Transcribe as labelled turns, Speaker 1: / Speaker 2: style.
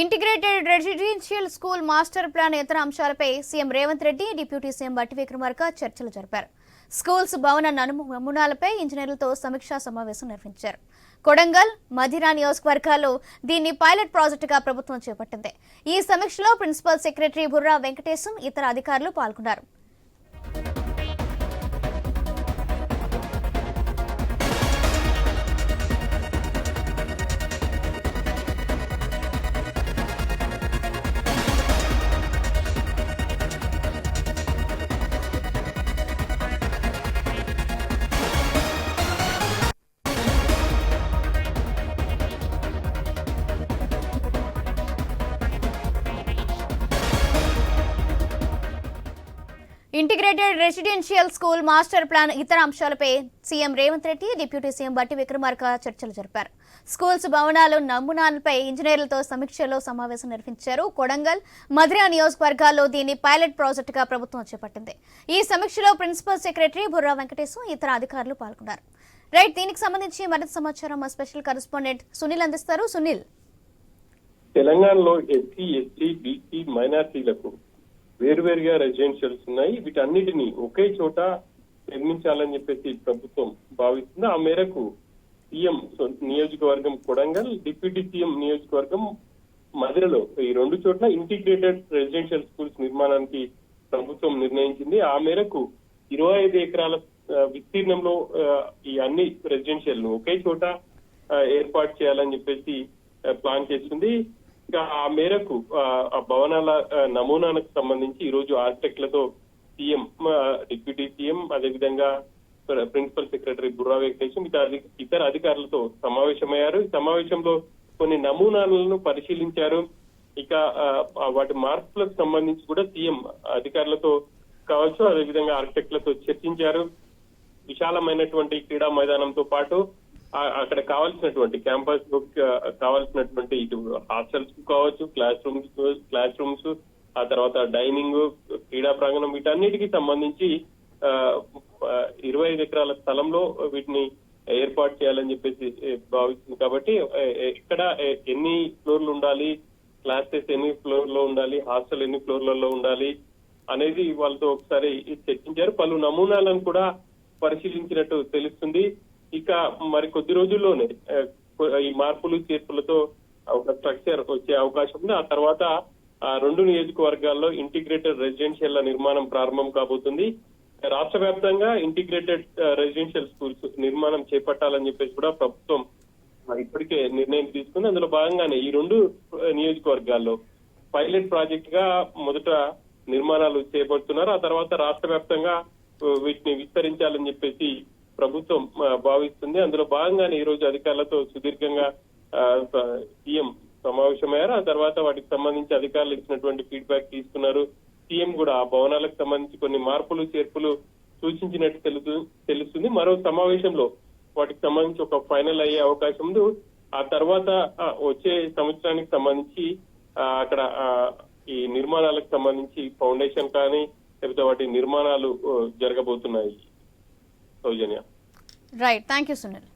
Speaker 1: Integrated residential school master plan ఇతర అంశాలపై CM Revanth Reddy, deputy CM బట్టి విక్రమార్క చర్చలు జరిపారు. స్కూల్స్ భవన నమూనాలపై ఇంజనీర్లతో సమీక్షా సమావేశం నిర్వహించారు. కొడంగల్, మధిరా నియోజకవర్గాల్లో దీన్ని పైలట్ ప్రాజెక్టుగా ప్రభుత్వం చేపట్టింది. ఈ సమీక్షలో ప్రిన్సిపల్ సెక్రటరీ బుర్రా వెంకటేశం, ఇతర అధికారులు పాల్గొన్నారు. Integrated residential school master plan ఇతర అంశాలపై CM Revanth Reddy, deputy CM బట్టి విక్రమార్క చర్చలు జరిపారు. స్కూల్స్ భవనాలు నమూనాలపై ఇంజనీర్లతో సమీక్షలో సమావేశం నిర్వహించారు. కొడంగల్, మధిరా నియోజకవర్గాల్లో దీన్ని పైలట్ ప్రాజెక్టుగా ప్రభుత్వం చేపట్టింది. ఈ సమీక్షలో ప్రిన్సిపల్ సెక్రటరీ బుర్రా వెంకటేశం, ఇతర అధికారులు పాల్గొన్నారు. రైట్, దీనికి సంబంధించి మరింత సమాచారం మా స్పెషల్ కరెస్పాండెంట్ సునీల్ అందిస్తారు. సునీల్,
Speaker 2: తెలంగాణలో ఎస్సీ, ఎస్టీ, బీసీ, మైనార్టీలకు వేరువేరుగా రెసిడెన్షియల్స్ ఉన్నాయి. వీటన్నిటిని ఒకే చోట నిర్మించాలని చెప్పేసి ప్రభుత్వం భావిస్తుంది. ఆ మేరకు సీఎం నియోజకవర్గం కొడంగల్, డిప్యూటీ సీఎం నియోజకవర్గం మధిరలో ఈ రెండు చోట్ల ఇంటిగ్రేటెడ్ రెసిడెన్షియల్ స్కూల్స్ నిర్మాణానికి ప్రభుత్వం నిర్ణయించింది. ఆ మేరకు 25 ఎకరాల విస్తీర్ణంలో ఈ అన్ని రెసిడెన్షియల్ ను ఒకే చోట ఏర్పాటు చేయాలని చెప్పేసి ప్లాన్ చేస్తుంది. ఆ మేరకు ఆ భవనాల నమూనాలకు సంబంధించి ఈ రోజు ఆర్కిటెక్ట్లతో సీఎం, డిప్యూటీ సీఎం, అదేవిధంగా ప్రిన్సిపల్ సెక్రటరీ బుర్రా వెంకటేశం, ఇతర అధికారులతో సమావేశమయ్యారు. ఈ సమావేశంలో కొన్ని నమూనాలను పరిశీలించారు. ఇక వాటి మార్పులకు సంబంధించి కూడా సీఎం అధికారులతో కావచ్చు, అదేవిధంగా ఆర్కిటెక్ట్లతో చర్చించారు. విశాలమైనటువంటి క్రీడా మైదానంతో పాటు అక్కడ కావాల్సినటువంటి క్యాంపస్ కావాల్సినటువంటి ఇటు హాస్టల్స్ కావచ్చు, క్లాస్ రూమ్స్, ఆ తర్వాత డైనింగ్, క్రీడా ప్రాంగణం, వీటన్నిటికీ సంబంధించి 25 ఎకరాల స్థలంలో వీటిని ఏర్పాటు చేయాలని చెప్పేసి భావిస్తుంది. కాబట్టి ఇక్కడ ఎన్ని ఫ్లోర్లు ఉండాలి, క్లాసెస్ ఎన్ని ఫ్లోర్ లో ఉండాలి, హాస్టల్ ఎన్ని ఫ్లోర్లలో ఉండాలి అనేది వాళ్ళతో ఒకసారి చర్చించారు. పలు నమూనాలను కూడా పరిశీలించినట్టు తెలుస్తుంది. ఇక మరి కొద్ది రోజుల్లోనే ఈ మార్పులు చేర్పులతో ఒక స్ట్రక్చర్ వచ్చే అవకాశం ఉంది. ఆ తర్వాత రెండు నియోజకవర్గాల్లో ఇంటిగ్రేటెడ్ రెసిడెన్షియల్ నిర్మాణం ప్రారంభం కాబోతుంది. రాష్ట్ర వ్యాప్తంగా ఇంటిగ్రేటెడ్ రెసిడెన్షియల్ స్కూల్స్ నిర్మాణం చేపట్టాలని చెప్పేసి కూడా ప్రభుత్వం ఇప్పటికే నిర్ణయం తీసుకుంది. అందులో భాగంగానే ఈ రెండు నియోజకవర్గాల్లో పైలట్ ప్రాజెక్ట్ గా మొదట నిర్మాణాలు చేపడుతున్నారు. ఆ తర్వాత రాష్ట్ర వ్యాప్తంగా వీటిని విస్తరించాలని చెప్పేసి ప్రభుత్వం భావిస్తుంది. అందులో భాగంగానే ఈ రోజు అధికారులతో సుదీర్ఘంగా సీఎం సమావేశమయ్యారు. ఆ తర్వాత వాటికి సంబంధించి అధికారులు ఇచ్చినటువంటి ఫీడ్బ్యాక్ తీసుకున్నారు. సీఎం కూడా ఆ భవనాలకు సంబంధించి కొన్ని మార్పులు చేర్పులు సూచించినట్టు తెలుస్తుంది. మరో సమావేశంలో వాటికి సంబంధించి ఒక ఫైనల్ అయ్యే అవకాశం ఉంది. ఆ తర్వాత వచ్చే సంవత్సరానికి సంబంధించి అక్కడ ఈ నిర్మాణాలకు సంబంధించి ఫౌండేషన్ కానీ లేకపోతే వాటి నిర్మాణాలు జరగబోతున్నాయి. సౌజన్య,
Speaker 1: రైట్, థ్యాంక్ యూ సునీల్.